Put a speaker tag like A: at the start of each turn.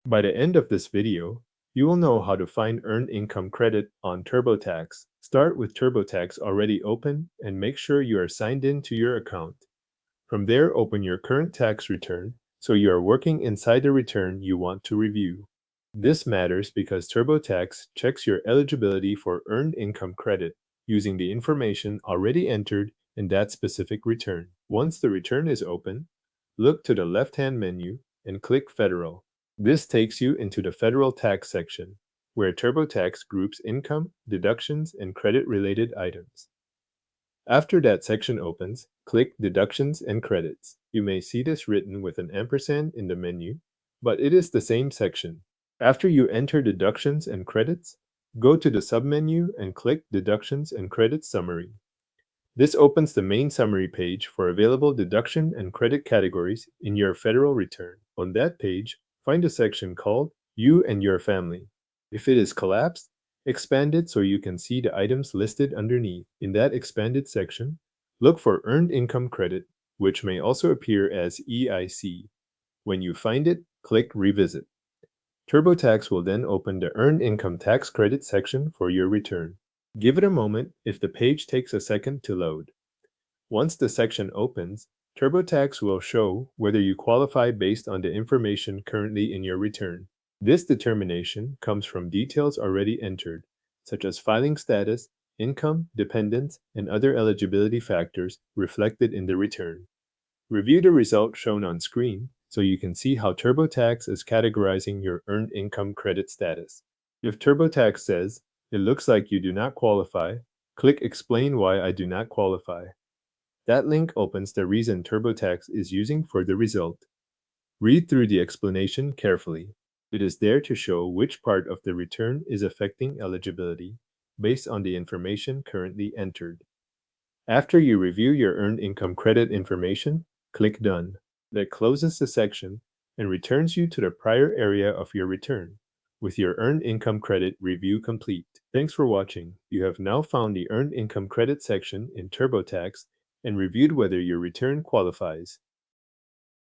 A: By the end of this video, you will know how to find earned income credit on TurboTax. Start with TurboTax already open and make sure you are signed in to your account. From there, open your current tax return so you are working inside the return you want to review. This matters because TurboTax checks your eligibility for earned income credit using the information already entered in that specific return. Once the return is open, look to the left-hand menu and click Federal. This takes you into the federal tax section, where TurboTax groups income, deductions, and credit-related items. After that section opens, click Deductions and Credits. You may see this written with an ampersand in the menu, but it is the same section. After you enter Deductions and Credits, go to the submenu and click Deductions and Credits Summary. This opens the main summary page for available deduction and credit categories in your federal return. On that page, find a section called You and Your Family. If it is collapsed, expand it so you can see the items listed underneath. In that expanded section, look for Earned Income Credit, which may also appear as EIC. When you find it, click Revisit. TurboTax will then open the Earned Income Tax Credit section for your return. Give it a moment if the page takes a second to load. Once the section opens, TurboTax will show whether you qualify based on the information currently in your return. This determination comes from details already entered, such as filing status, income, dependents, and other eligibility factors reflected in the return. Review the result shown on screen so you can see how TurboTax is categorizing your earned income credit status. If TurboTax says, "It looks like you do not qualify," click Explain why I do not qualify. That link opens the reason TurboTax is using for the result. Read through the explanation carefully. It is there to show which part of the return is affecting eligibility based on the information currently entered. After you review your earned income credit information, click Done. That closes the section and returns you to the prior area of your return, with your earned income credit review complete. Thanks for watching. You have now found the earned income credit section in TurboTax and reviewed whether your return qualifies.